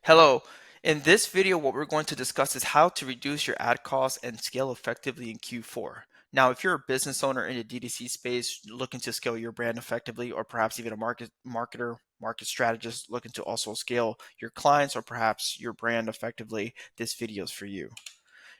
Hello. In this video, what we're going to discuss is how to reduce your ad costs and scale effectively in Q4. Now, if you're a business owner in the DTC space looking to scale your brand effectively, or perhaps even a market strategist looking to also scale your clients or perhaps your brand effectively, this video is for you.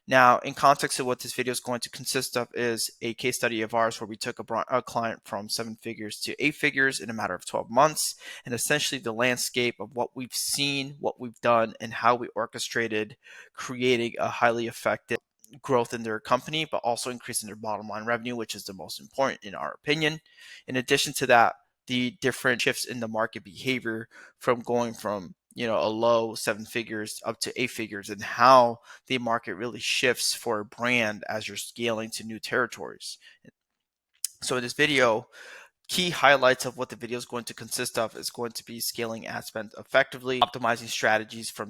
Now, in context of what this video is going to consist of is a case study of ours where we took a client from 7 figures to 8 figures in a matter of 12 months, and essentially the landscape of what we've seen, what we've done, and how we orchestrated creating a highly effective growth in their company, but also increasing their bottom line revenue, which is the most important in our opinion. In addition to that, the different shifts in the market behavior from going from a low 7 figures up to 8 figures, and how the market really shifts for a brand as you're scaling to new territories. So in this video, key highlights of what the video is going to consist of is going to be scaling ad spend effectively, optimizing strategies for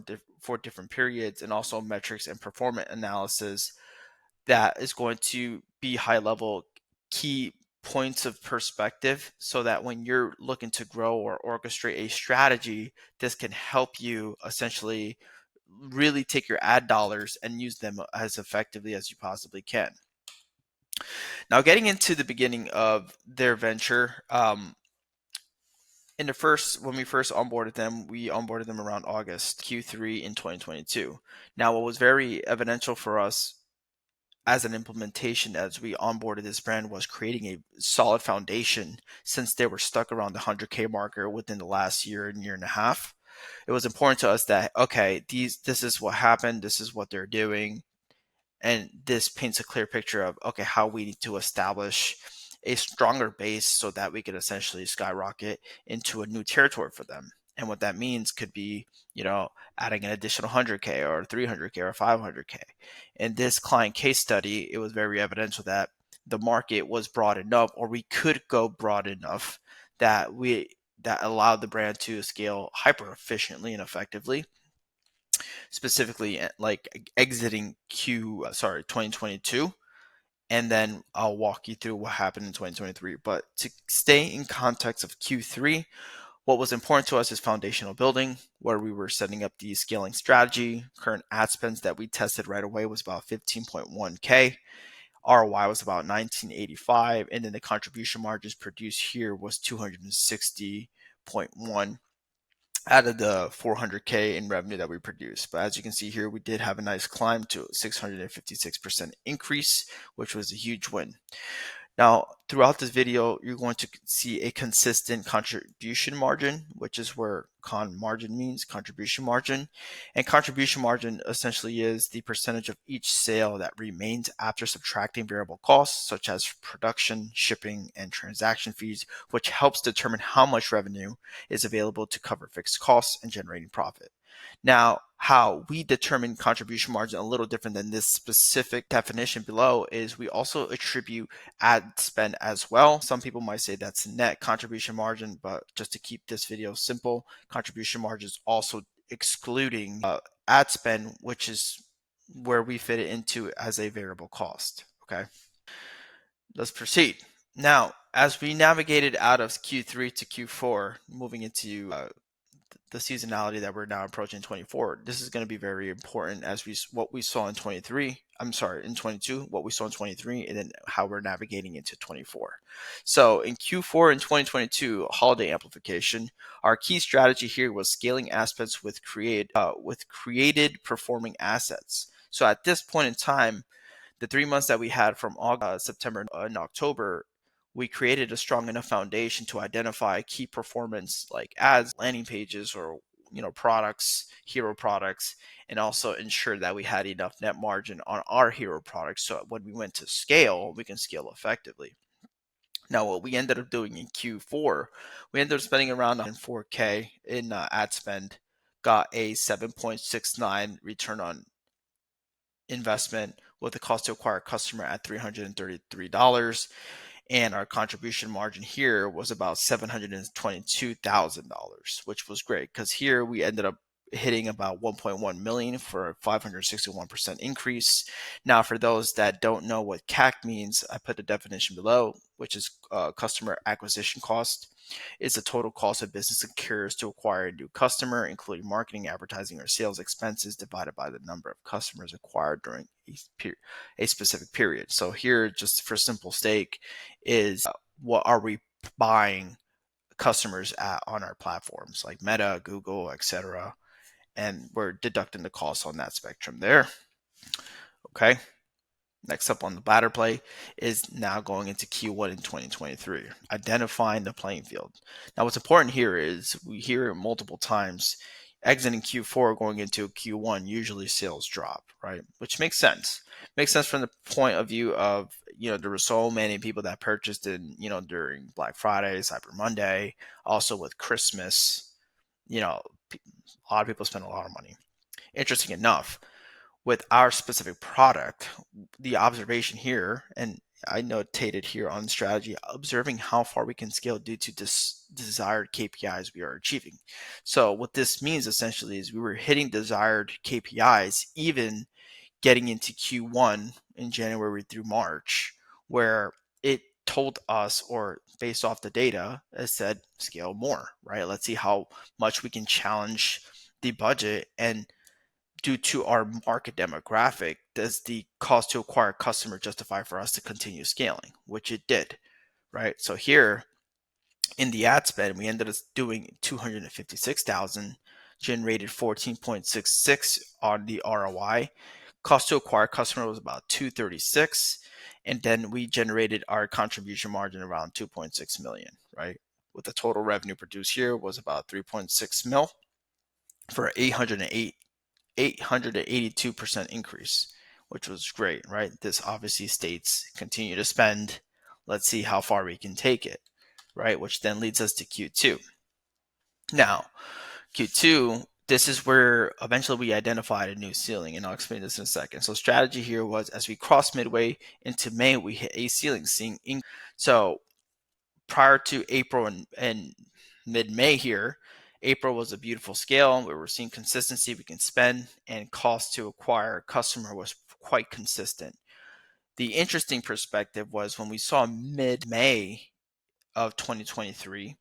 different periods, and also metrics and performance analysis that is going to be high level key points of perspective, so that when you're looking to grow or orchestrate a strategy, this can help you essentially really take your ad dollars and use them as effectively as you possibly can. Now, getting into the beginning of their venture, when we first onboarded them, we onboarded them around August Q3 in 2022. Now, what was very evidential for us as an implementation as we onboarded this brand was creating a solid foundation, since they were stuck around the 100K marker within the last year and a half. It was important to us that, okay, this is what happened, this is what they're doing, and this paints a clear picture of, okay, how we need to establish a stronger base so that we could essentially skyrocket into a new territory for them. And what that means could be, adding an additional 100K or 300K or 500K. In this client case study, it was very evidential that the market was broad enough, or we could go broad enough that allowed the brand to scale hyper efficiently and effectively. Specifically, like exiting 2022, and then I'll walk you through what happened in 2023. But to stay in context of Q3, what was important to us is foundational building, where we were setting up the scaling strategy. Current ad spends that we tested right away was about 15.1K. ROI was about 1985, and then the contribution margins produced here was 260.1 out of the 400K in revenue that we produced. But as you can see here, we did have a nice climb to 656% increase, which was a huge win. Now, throughout this video, you're going to see a consistent contribution margin, which is where con margin means contribution margin. And contribution margin essentially is the percentage of each sale that remains after subtracting variable costs, such as production, shipping, and transaction fees, which helps determine how much revenue is available to cover fixed costs and generating profit. Now, how we determine contribution margin, a little different than this specific definition below, is we also attribute ad spend as well. Some people might say that's net contribution margin, but just to keep this video simple, contribution margin is also excluding ad spend, which is where we fit it into as a variable cost. Okay, let's proceed. Now, as we navigated out of Q3 to Q4, moving into the seasonality that we're now approaching 24, this is going to be very important as what we saw in 23. I'm sorry, in 22, what we saw in 23, and then how we're navigating into 24. So in Q4 in 2022, holiday amplification, our key strategy here was scaling aspects with created performing assets. So at this point in time, the 3 months that we had from August, September, and October, we created a strong enough foundation to identify key performance like ads, landing pages, or products, hero products, and also ensure that we had enough net margin on our hero products so when we went to scale, we can scale effectively. Now, what we ended up doing in Q4, we ended up spending around 4K in ad spend, got a 7.69 return on investment with the cost to acquire a customer at $333. And our contribution margin here was about $722,000, which was great because here we ended up hitting about 1.1 million for a 561% increase. Now, for those that don't know what CAC means, I put the definition below, which is customer acquisition cost. It's the total cost a business incurs to acquire a new customer, including marketing, advertising, or sales expenses, divided by the number of customers acquired during a specific period. So here, just for simple sake, is what are we buying customers at on our platforms like Meta, Google, etc. And we're deducting the cost on that spectrum there. Okay. Next up on the batter play is now going into Q1 in 2023, identifying the playing field. Now, what's important here is we hear it multiple times, exiting Q4, going into Q1, usually sales drop, right? Which makes sense. Makes sense from the point of view of, there were so many people that purchased during Black Friday, Cyber Monday, also with Christmas, a lot of people spend a lot of money. Interesting enough, with our specific product, the observation here, and I notated here on strategy, observing how far we can scale due to desired KPIs we are achieving. So what this means essentially is we were hitting desired KPIs, even getting into Q1 in January through March, where it told us, or based off the data, it said scale more, right? Let's see how much we can challenge the budget, and due to our market demographic, does the cost to acquire a customer justify for us to continue scaling, which it did, right? So here in the ad spend, we ended up doing 256,000, generated 14.66 on the ROI. Cost to acquire customer was about 236, and then we generated our contribution margin around 2.6 million, right? With the total revenue produced here was about 3.6 mil for 882% increase, which was great, right? This obviously states continue to spend. Let's see how far we can take it, right? Which then leads us to Q2. Now, Q2, this is where eventually we identified a new ceiling, and I'll explain this in a second. So strategy here was, as we crossed midway into May, we hit a ceiling. So prior to April and mid-May here, April was a beautiful scale where we're seeing consistency we can spend, and cost to acquire a customer was quite consistent. The interesting perspective was when we saw mid-May of 2023,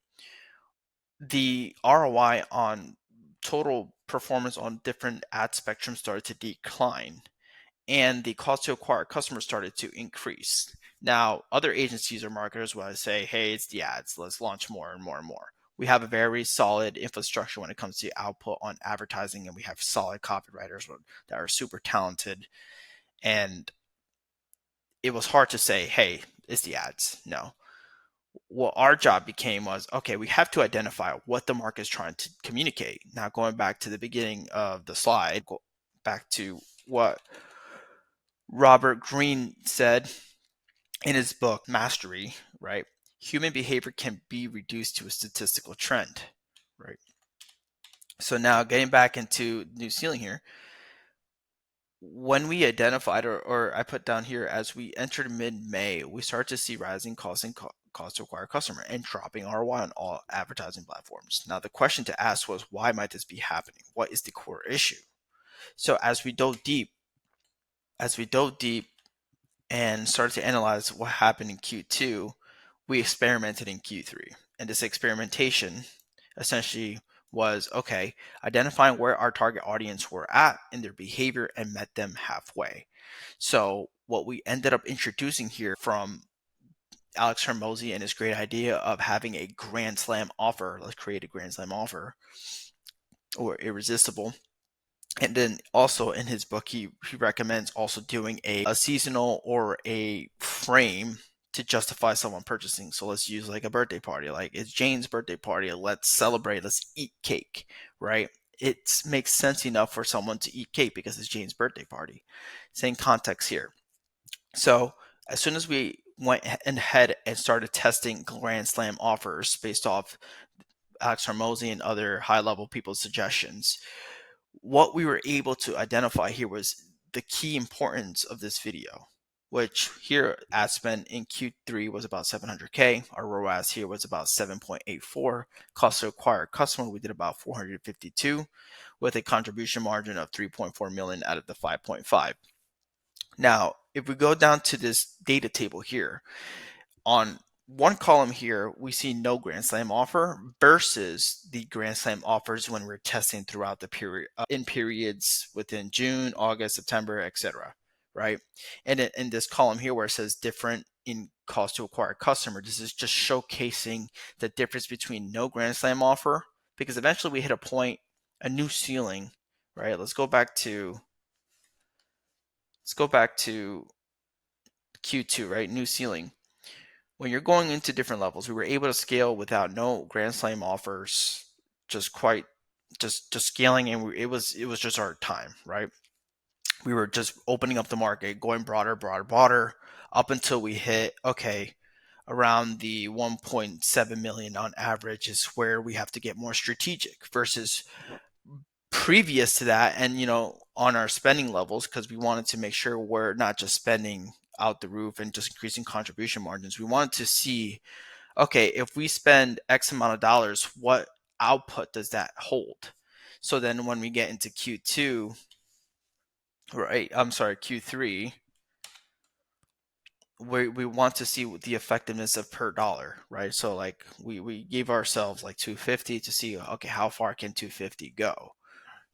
the ROI on total performance on different ad spectrums started to decline, and the cost to acquire customers started to increase. Now, other agencies or marketers will say, hey, it's the ads, let's launch more and more and more. We have a very solid infrastructure when it comes to output on advertising, and we have solid copywriters that are super talented. And it was hard to say, hey, it's the ads. No. What our job became was, okay, we have to identify what the market is trying to communicate. Now, going back to the beginning of the slide, go back to what Robert Greene said in his book, Mastery, right? Human behavior can be reduced to a statistical trend, right? So now getting back into new ceiling here, when we identified, or I put down here, as we entered mid-May, we start to see rising costs and cost to acquire a customer and dropping ROI on all advertising platforms. Now, the question to ask was, why might this be happening? What is the core issue? So as we dove deep and started to analyze what happened in Q2, we experimented in Q3. And this experimentation essentially was, okay, identifying where our target audience were at in their behavior and met them halfway. So what we ended up introducing here from Alex Hermosi and his great idea of having a Grand Slam offer, let's create a Grand Slam offer, or irresistible. And then also in his book, he recommends also doing a seasonal or a frame to justify someone purchasing. So let's use like a birthday party, like it's Jane's birthday party. Let's celebrate. Let's eat cake, right? It makes sense enough for someone to eat cake because it's Jane's birthday party. Same context here. So as soon as we went ahead and started testing Grand Slam offers based off Alex Hermosi and other high-level people's suggestions, what we were able to identify here was the key importance of this video, which here ad spend in Q3 was about 700K. Our ROAS here was about 7.84. Cost to acquire customer, we did about 452 with a contribution margin of 3.4 million out of the 5.5. Now, if we go down to this data table here, on one column here, we see no Grand Slam offer versus the Grand Slam offers when we're testing throughout the period, in periods within June, August, September, etc. Right? And in this column here where it says different in cost to acquire customer, this is just showcasing the difference between no Grand Slam offer, because eventually we hit a point, a new ceiling, right? Let's go back to Q2, right? New ceiling. When you're going into different levels, we were able to scale without no Grand Slam offers, just scaling, and it was just our time, right? We were just opening up the market, going broader, up until we hit around the 1.7 million on average is where we have to get more strategic versus previous to that, and on our spending levels, because we wanted to make sure we're not just spending out the roof and just increasing contribution margins. We wanted to see, okay, if we spend X amount of dollars, what output does that hold? So then when we get into Q2, right, I'm sorry, Q3, we want to see the effectiveness of per dollar, right? So like we gave ourselves like 250 to see, okay, how far can 250 go?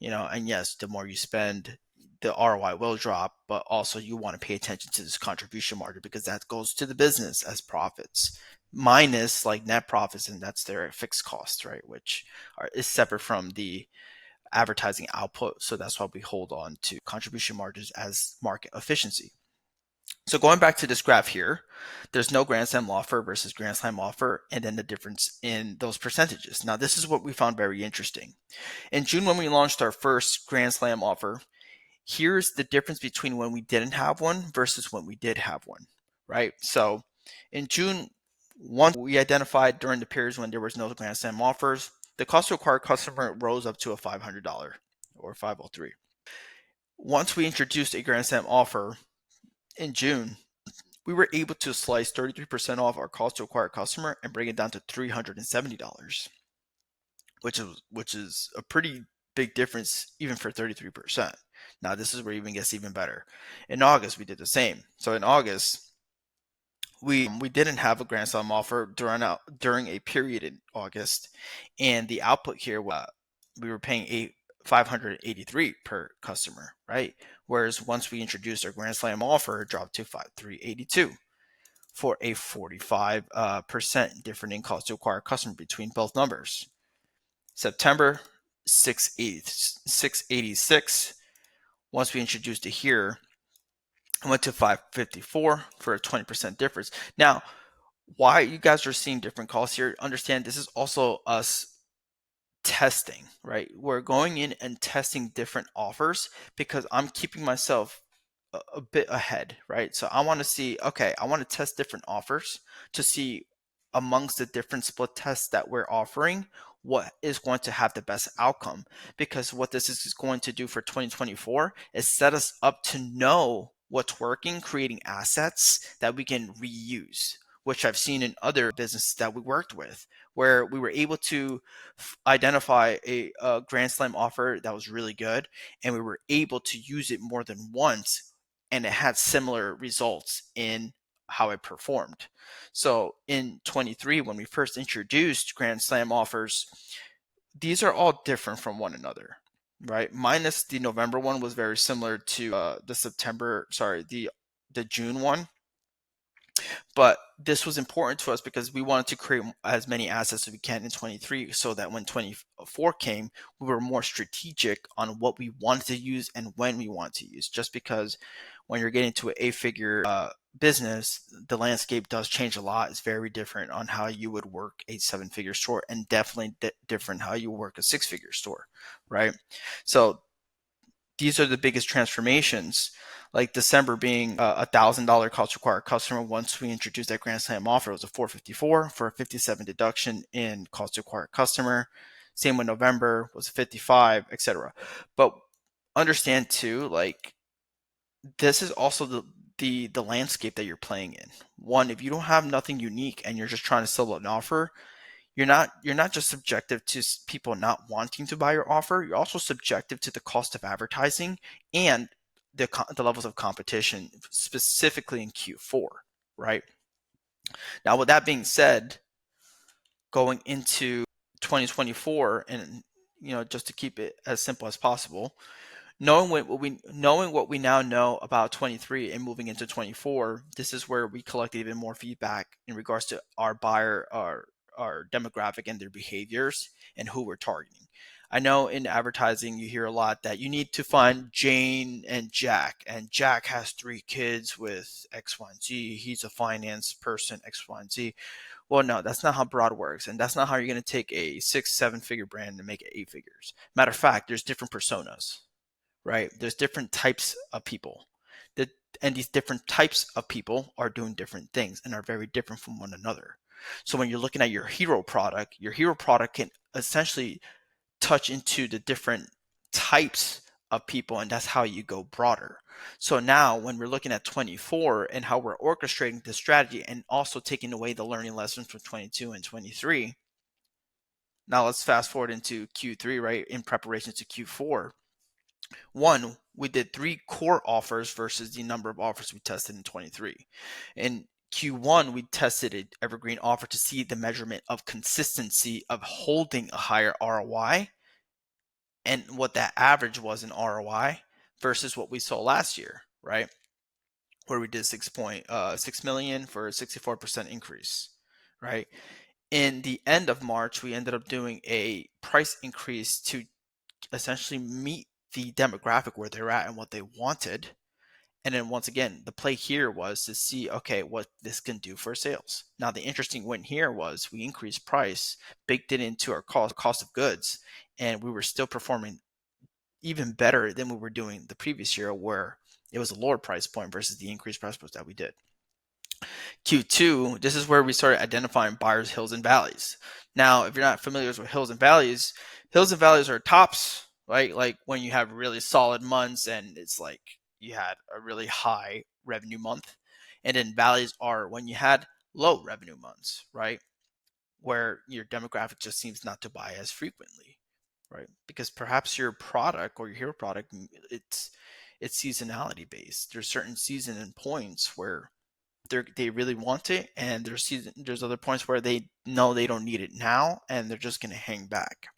And yes, the more you spend, the ROI will drop, but also you want to pay attention to this contribution margin because that goes to the business as profits minus like net profits, and that's their fixed cost, right? Which is separate from the advertising output. So that's why we hold on to contribution margins as market efficiency. So going back to this graph here, there's no Grand Slam offer versus Grand Slam offer, and then the difference in those percentages. Now, this is what we found very interesting. In June, when we launched our first Grand Slam offer, here's the difference between when we didn't have one versus when we did have one, right? So in June, once we identified during the periods when there was no Grand Slam offers, the cost to acquire customer rose up to a $500 or 503. Once we introduced a Grand Slam offer in June, we were able to slice 33% off our cost to acquire customer and bring it down to $370, which is a pretty big difference even for 33%. Now this is where it even gets even better. In August, we did the same. So in August, we didn't have a Grand Slam offer during a period in August, and the output here we were paying 583 per customer, right? Whereas once we introduced our Grand Slam offer, it dropped to 382 for a 45% difference in cost to acquire customer between both numbers. September 686. Once we introduced it here, I went to 554 for a 20% difference. Now, why you guys are seeing different costs here, understand this is also us testing, right? We're going in and testing different offers because I'm keeping myself a bit ahead, right? So I want to see, okay, I want to test different offers to see amongst the different split tests that we're offering, what is going to have the best outcome. Because what this is going to do for 2024 is set us up to know what's working, creating assets that we can reuse, which I've seen in other businesses that we worked with, where we were able to identify a Grand Slam offer that was really good, and we were able to use it more than once, and it had similar results in how it performed. So in 23, when we first introduced Grand Slam offers, these are all different from one another, right? Minus the November one was very similar to the June one. But this was important to us because we wanted to create as many assets as we can in 23 so that when 24 came, we were more strategic on what we wanted to use and when we want to use. Just because when you're getting to an eight-figure business, the landscape does change a lot. It's very different on how you would work a seven-figure store, and definitely different how you work a six-figure store, right? So these are the biggest transformations, like December being $1,000 cost to acquire customer. Once we introduced that Grand Slam offer, it was a 454 for a 57 deduction in cost to acquire customer. Same with November, was 55, etc. But understand too, like this is also the landscape that you're playing in. One, if you don't have nothing unique and you're just trying to sell an offer, you're not just subjective to people not wanting to buy your offer. You're also subjective to the cost of advertising and the levels of competition, specifically in Q4, right? Now, with that being said, going into 2024, and just to keep it as simple as possible, knowing what we now know about 23 and moving into 24, this is where we collect even more feedback in regards to our buyer, our demographic and their behaviors and who we're targeting. I know in advertising you hear a lot that you need to find Jane and Jack, and Jack has 3 kids with X, Y, and Z. He's a finance person, X, Y, and Z. Well, no, that's not how broad works, and that's not how you're going to take a 6, 7 figure brand and make it 8 figures. Matter of fact, there's different personas, right? There's different types of people. That, and these different types of people are doing different things and are very different from one another. So when you're looking at your hero product can essentially touch into the different types of people, and that's how you go broader. So now when we're looking at 24 and how we're orchestrating the strategy and also taking away the learning lessons from 22 and 23, now let's fast forward into Q3, right, in preparation to Q4. One, we did 3 core offers versus the number of offers we tested in 23. In Q1, we tested an evergreen offer to see the measurement of consistency of holding a higher ROI and what that average was in ROI versus what we saw last year, right? Where we did 6 million for a 64% increase, right? In the end of March, we ended up doing a price increase to essentially meet the demographic where they're at and what they wanted. And then once again, the play here was to see, okay, what this can do for sales. Now, the interesting win here was we increased price, baked it into our cost of goods, and we were still performing even better than we were doing the previous year, where it was a lower price point versus the increased price points that we did. Q2, this is where we started identifying buyers' hills and valleys. Now, if you're not familiar with hills and valleys are tops, right? Like when you have really solid months and it's like you had a really high revenue month. And then valleys are when you had low revenue months, right? Where your demographic just seems not to buy as frequently, right? Because perhaps your product or your hero product, it's seasonality based. There's certain season and points where they really want it, and there's other points where they know they don't need it now and they're just going to hang back.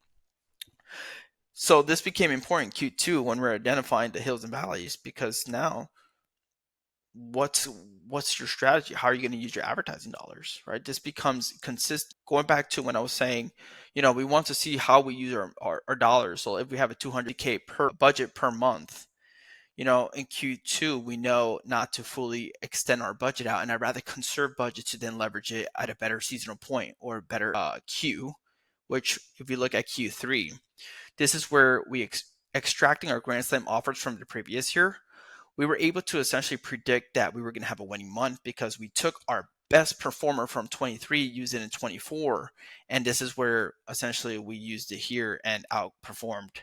So this became important Q2 when we're identifying the hills and valleys, because now what's your strategy? How are you going to use your advertising dollars, right? This becomes consistent. Going back to when I was saying, we want to see how we use our dollars. So if we have a 200K per budget per month, in Q2, we know not to fully extend our budget out, and I'd rather conserve budget to then leverage it at a better seasonal point or a better Q, which if you look at Q3, this is where we extracting our Grand Slam offers from the previous year. We were able to essentially predict that we were going to have a winning month because we took our best performer from 23, used it in 24, and this is where essentially we used it here and outperformed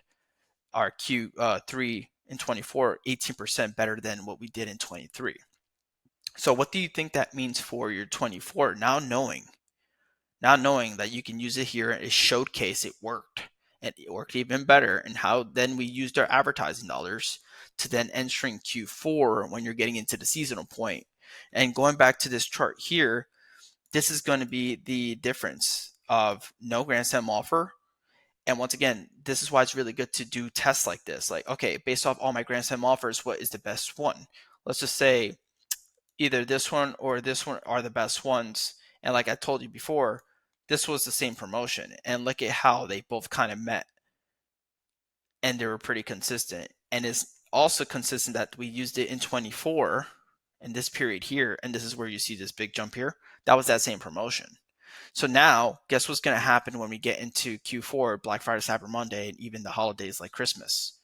our Q3 in 24, 18% better than what we did in 23. So what do you think that means for your 24? Now knowing that you can use it here, it showcase it worked, and it worked even better, and how then we used our advertising dollars to then entering Q4 when you're getting into the seasonal point. And going back to this chart here, this is going to be the difference of no Grand Slam offer. And once again, this is why it's really good to do tests like this. Like, okay, based off all my Grand Slam offers, what is the best one? Let's just say either this one or this one are the best ones. And like I told you before, this was the same promotion. And look at how they both kind of met. And they were pretty consistent. And it's also consistent that we used it in 24 in this period here. And this is where you see this big jump here. That was that same promotion. So now, guess what's going to happen when we get into Q4, Black Friday, Cyber Monday, and even the holidays like Christmas?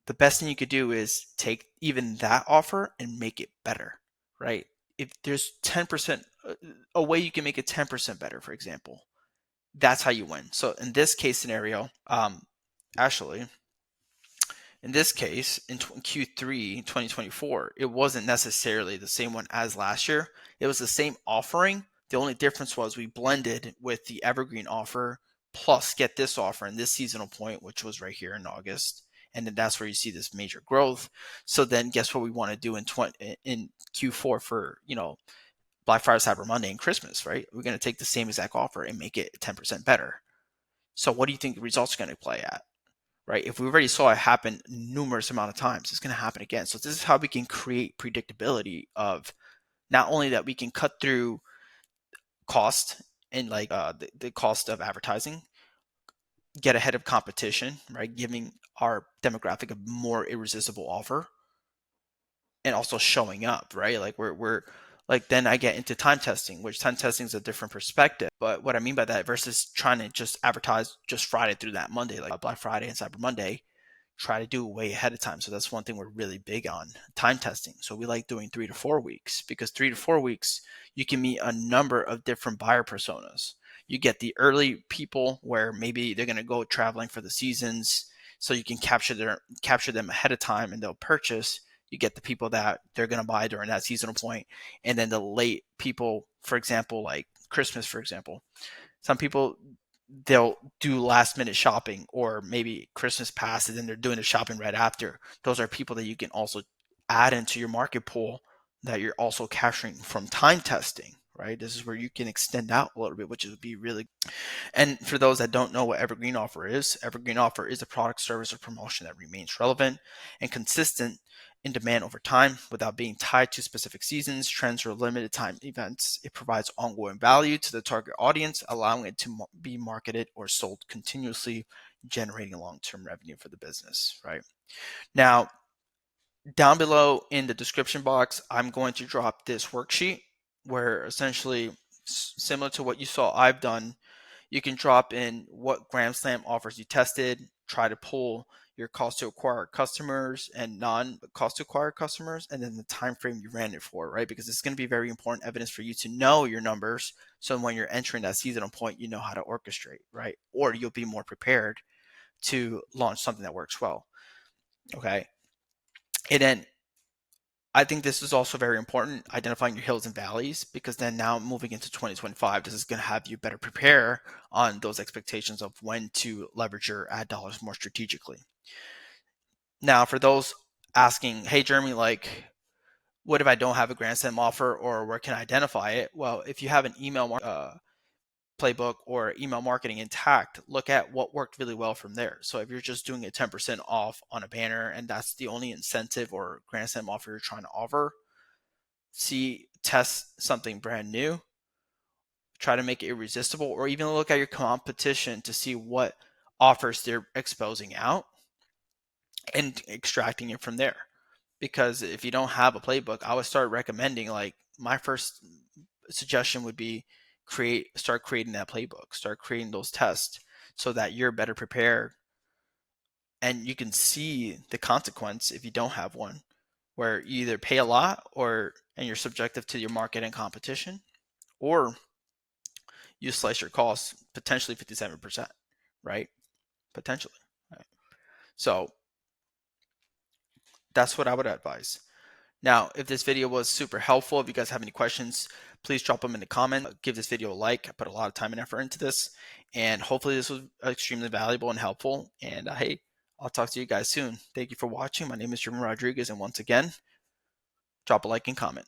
The best thing you could do is take even that offer and make it better, right? If there's 10%, a way you can make it 10% better, for example, that's how you win. So in this case scenario, actually, In this case, in Q3 2024, it wasn't necessarily the same one as last year. It was the same offering. The only difference was we blended with the evergreen offer plus get this offer in this seasonal point, which was right here in August. And then that's where you see this major growth. So then guess what we want to do in Q4 for, Black Friday, Cyber Monday, and Christmas, right? We're going to take the same exact offer and make it 10% better. So what do you think the results are going to play at? Right? If we already saw it happen numerous amount of times, it's going to happen again. So this is how we can create predictability of not only that we can cut through cost and the cost of advertising, get ahead of competition, right? Giving our demographic a more irresistible offer, and also showing up, right? Like we're like then I get into time testing, which time testing is a different perspective. But what I mean by that versus trying to just advertise just Friday through that Monday, like Black Friday and Cyber Monday, try to do it way ahead of time. So that's one thing we're really big on, time testing. So we like doing 3 to 4 weeks because 3 to 4 weeks, you can meet a number of different buyer personas. You get the early people where maybe they're going to go traveling for the seasons. So you can capture them ahead of time and they'll purchase. You get the people that they're going to buy during that seasonal point. And then the late people, for example, like Christmas, for example, some people they'll do last minute shopping or maybe Christmas past and then they're doing the shopping right after. Those are people that you can also add into your market pool that you're also capturing from time testing, right? This is where you can extend out a little bit, which would be really. And for those that don't know what Evergreen Offer is a product, service, or promotion that remains relevant and consistent in demand over time without being tied to specific seasons, trends, or limited time events. It provides ongoing value to the target audience, allowing it to be marketed or sold continuously, generating long-term revenue for the business, right? Now, down below in the description box, I'm going to drop this worksheet where essentially similar to what you saw I've done, you can drop in what Grand Slam offers you tested, try to pull your cost to acquire customers and non-cost to acquire customers, and then the time frame you ran it for, right? Because it's going to be very important evidence for you to know your numbers. So when you're entering that seasonal point, you know how to orchestrate, right? Or you'll be more prepared to launch something that works well. Okay. And then I think this is also very important, identifying your hills and valleys, because then now moving into 2025, this is going to have you better prepare on those expectations of when to leverage your ad dollars more strategically. Now, for those asking, hey, Jeremy, like, what if I don't have a Grand Slam offer or where can I identify it? Well, if you have an email playbook or email marketing intact, look at what worked really well from there. So if you're just doing a 10% off on a banner and that's the only incentive or Grand Slam offer you're trying to offer, test something brand new, try to make it irresistible, or even look at your competition to see what offers they're exposing out and extracting it from there. Because if you don't have a playbook, I would start recommending, like, my first suggestion would be start creating that playbook, start creating those tests so that you're better prepared and you can see the consequence if you don't have one, where you either pay a lot and you're subjective to your market and competition, or you slice your costs potentially 57%, right? Potentially. Right? So that's what I would advise. Now, if this video was super helpful, if you guys have any questions, please drop them in the comment. Give this video a like. I put a lot of time and effort into this, and hopefully this was extremely valuable and helpful. And hey, I'll talk to you guys soon. Thank you for watching. My name is Jeremy Rodriguez, and once again, drop a like and comment.